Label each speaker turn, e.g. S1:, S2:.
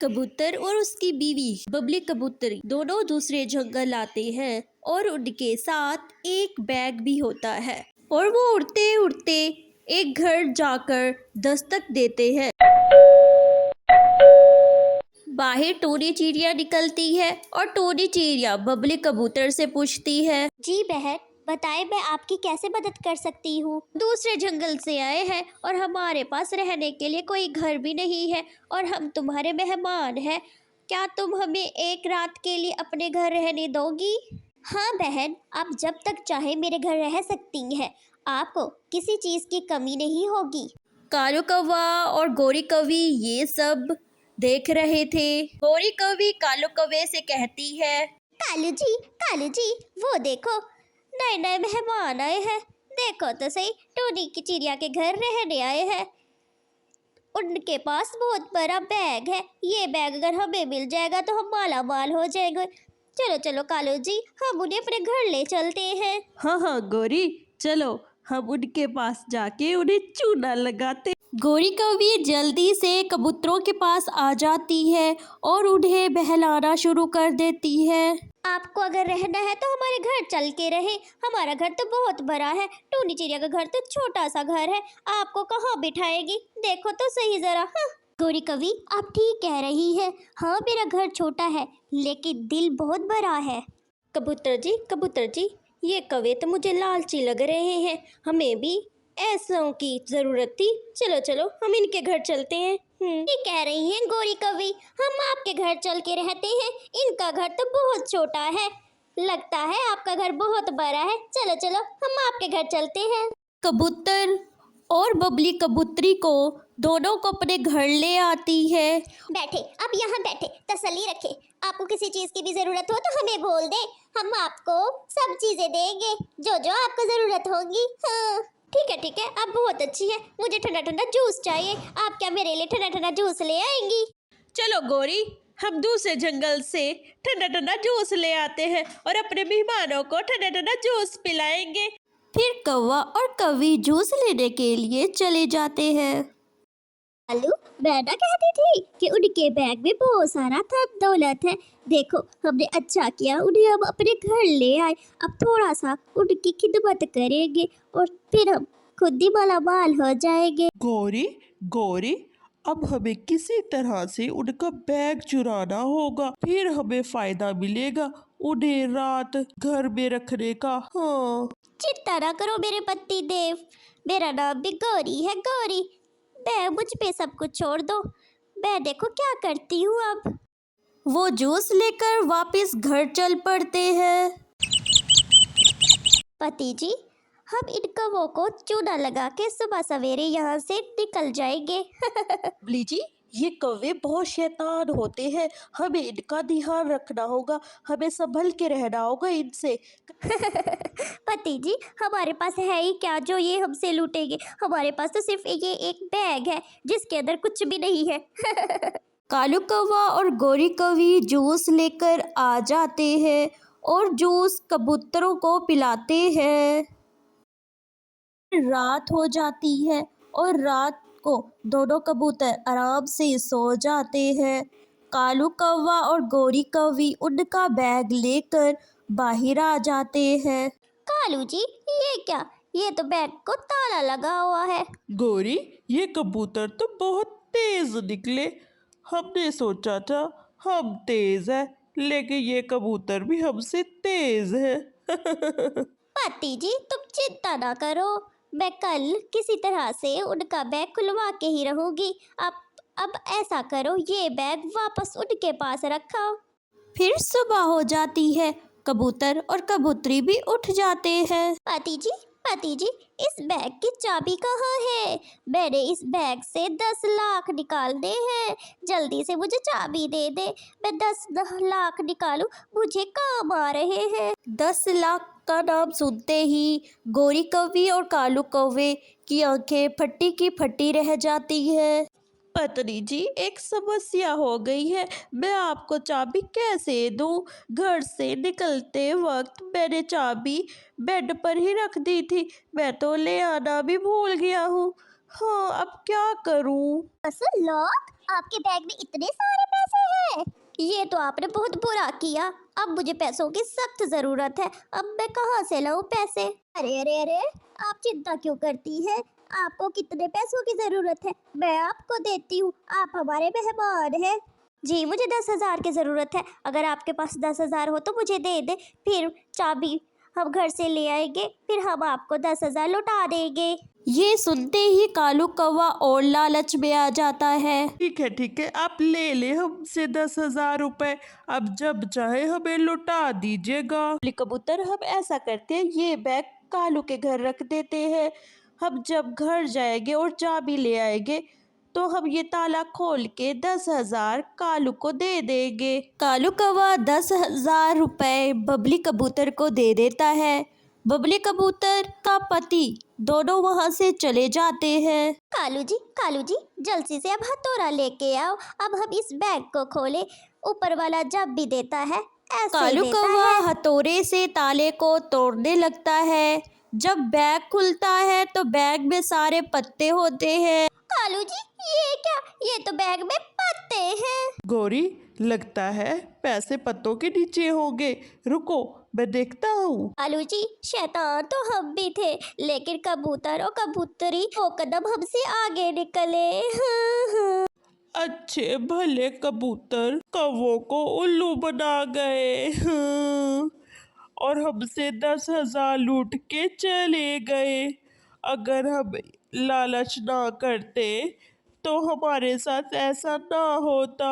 S1: कबूतर और उसकी बीवी बबली कबूतरी दोनों दूसरे जंगल आते हैं और उनके साथ एक बैग भी होता है और वो उड़ते उड़ते एक घर जाकर दस्तक देते हैं। बाहर टोनी चिड़िया निकलती है और टोनी चिड़िया बबली कबूतर से पूछती है,
S2: जी बहन, बताएं मैं आपकी कैसे मदद कर सकती हूँ।
S1: दूसरे जंगल से आए हैं और हमारे पास रहने के लिए कोई घर भी नहीं है और हम तुम्हारे मेहमान हैं। क्या तुम हमें एक रात के लिए अपने घर रहने दोगी?
S2: हाँ बहन, आप जब तक चाहे मेरे घर रह सकती हैं। आपको किसी चीज़ की कमी नहीं होगी।
S1: कालू कौवा और गोरी कौवी ये सब देख रहे थे। गोरी कौवी कालू कौवे से कहती है,
S2: कालू जी, वो देखो, नए नए मेहमान आए हैं। देखो तो सही, टोनी की चिड़िया के घर रहने आए हैं। उनके पास बहुत बड़ा बैग है। ये बैग अगर हमें मिल जाएगा तो हम माला माल हो जाएंगे। चलो चलो कालू जी, हम उन्हें अपने घर ले चलते हैं।
S3: हाँ हाँ गौरी, चलो हम उनके पास जाके उन्हें चूना लगाते।
S1: गोरी कौवी जल्दी से कबूतरों के पास आ जाती है और उन्हें बहलाना शुरू कर देती है।
S2: आपको अगर रहना है तो हमारे घर चल के रहे। हमारा घर तो बहुत बड़ा है, टोनी चिड़िया का घर तो छोटा सा घर है। आपको कहाँ बिठाएगी, देखो तो सही जरा। हाँ। गोरी कवि, आप ठीक कह रही है। हाँ, मेरा घर छोटा है लेकिन दिल बहुत बड़ा है।
S1: कबूतर जी, ये कौवे तो मुझे लालची लग रहे हैं। हमें भी ऐसों की जरूरत थी। चलो चलो हम इनके घर चलते हैं।
S2: ठीक कह रही हैं गोरी कवि, हम आपके घर चल के रहते हैं। इनका घर तो बहुत छोटा है, लगता है आपका घर बहुत बड़ा है। चलो चलो हम आपके घर चलते हैं।
S1: कबूतर और बबली कबूतरी को दोनों को अपने घर ले आती है।
S2: बैठे, अब यहाँ बैठे, तसल्ली रखे। आपको किसी चीज़ की भी ज़रूरत हो तो हमें बोल दे, हम आपको सब चीज़ें देंगे जो जो आपको ज़रूरत होगी। हाँ ठीक है, आप बहुत अच्छी है। मुझे ठंडा ठंडा जूस चाहिए। आप क्या मेरे लिए ठंडा ठंडा जूस ले आएंगी?
S3: चलो गौरी, हम दूसरे जंगल से ठंडा ठंडा जूस ले आते हैं और अपने मेहमानों को ठंडा ठंडा जूस पिलाएंगे।
S1: फिर कौवा और कौवी जूस लेने के लिए चले जाते हैं।
S2: कालू, मैं ना कहती थी कि उनके बैग में बहुत सारा धन दौलत है। देखो, हमने अच्छा किया, उन्हें हम अपने घर ले आए। अब थोड़ा सा उनकी खिदमत करेंगे और फिर हम खुद ही मालामाल हो जाएंगे।
S4: गौरी गौरी, अब हमें किसी तरह से उनका बैग चुराना होगा, फिर हमें फायदा मिलेगा उन्हें रात घर में रखने का। हाँ,
S2: चिंता ना करो मेरे पति देव, मेरा नाम भी गौरी है। गौरी, मैं मुझ पे सब कुछ छोड़ दो। मैं देखो क्या करती हूँ अब।
S1: वो जूस लेकर वापस घर चल पड़ते हैं।
S2: पति जी, हम इन कौवों को चूना लगा के सुबह सवेरे यहाँ से निकल जाएंगे।
S3: बबली जी, ये कौवे बहुत शैतान होते हैं, हमें इनका ध्यान रखना होगा, हमें संभल के रहना होगा इनसे।
S2: पति जी, हमारे पास है ही क्या जो ये हमसे लूटेंगे? हमारे पास तो सिर्फ ये एक बैग है जिसके अंदर कुछ भी नहीं है।
S1: कालू कौवा और गोरी कौवी जूस लेकर आ जाते हैं और जूस कबूतरों को पिलाते हैं। रात हो जाती है और रात को दोनों कबूतर आराम से सो जाते हैं। कालू कौवा और गोरी कौवी उनका बैग लेकर बाहर आ जाते हैं।
S2: कालू जी, ये क्या? ये तो बैग को ताला लगा हुआ है।
S4: गौरी, ये कबूतर तो बहुत तेज निकले। हमने सोचा था हम तेज है, लेकिन ये कबूतर भी हमसे तेज है।
S2: पति जी, तुम चिंता ना करो, मैं कल किसी तरह से उनका बैग खुलवा के ही रहूंगी। अब ऐसा करो, ये बैग वापस उनके पास रखो।
S1: फिर सुबह हो जाती है। कबूतर और कबूतरी भी उठ जाते हैं।
S2: पति जी, इस बैग की चाबी कहाँ है? मैंने इस बैग से 10 लाख निकालने हैं। जल्दी से मुझे चाबी दे दे, मैं 10 लाख निकालूं, मुझे काम आ रहे हैं।
S1: 10 लाख का नाम सुनते ही गोरी कौवी और कालू कौवे की आंखें फटी की फटी रह जाती है।
S3: पत्नी जी, एक समस्या हो गई है, मैं आपको चाबी कैसे दूं? घर से निकलते वक्त मैंने चाबी बेड पर ही रख दी थी, मैं तो ले आना भी भूल गया हूँ। हाँ, अब क्या करूं?
S2: 10 लाख? आपके बैग में इतने सारे पैसे हैं। ये तो आपने बहुत बुरा किया। अब मुझे पैसों की सख्त जरूरत है। अब मैं कहाँ से लाऊं पैसे? अरे अरे अरे, आप चिंता क्यों करती हैं? आपको कितने पैसों की जरूरत है मैं आपको देती हूँ। आप हमारे मेहमान हैं। जी मुझे 10,000 की ज़रूरत है। अगर आपके पास 10,000 हो तो मुझे दे दे, फिर चाबी हम घर से ले आएंगे, फिर हम आपको 10,000 लौटा देंगे।
S1: ये सुनते ही कालू कौवा और लालच में आ जाता है।
S4: ठीक है, आप ले ले हमसे 10,000 रुपए। अब जब चाहे हमें लौटा दीजिएगा।
S3: बबली कबूतर, हम ऐसा करते हैं, ये बैग कालू के घर रख देते हैं। हम जब घर जाएंगे और चाबी ले आएंगे तो हम ये ताला खोल के 10,000 कालू को दे देंगे।
S1: कालू कौवा 10,000 रुपए बबली कबूतर को दे देता है। बबली कबूतर का पति दोनों वहां से चले जाते हैं।
S2: कालू जी जल्दी से अब हथौड़ा लेके आओ। अब हम इस बैग को खोले। ऊपर वाला जब भी देता है ऐसे ही
S1: कालू
S2: देता
S1: कौवा
S2: है।
S1: हथौड़े से ताले को तोड़ने लगता है। जब बैग खुलता है तो बैग में सारे पत्ते होते हैं।
S2: कालू जी ये क्या? ये तो बैग में पत्ते हैं।
S4: गौरी, लगता है पैसे पत्तों के नीचे होंगे। रुको, मैं देखता हूँ।
S2: कालू जी शैतान तो हम भी थे, लेकिन कबूतर और कबूतरी 2 कदम हमसे आगे निकले।
S4: अच्छे भले कबूतर कौवों को उल्लू बना गए। और हमसे 10,000 लूट के चले गए। अगर हम लालच ना करते तो हमारे साथ ऐसा ना होता।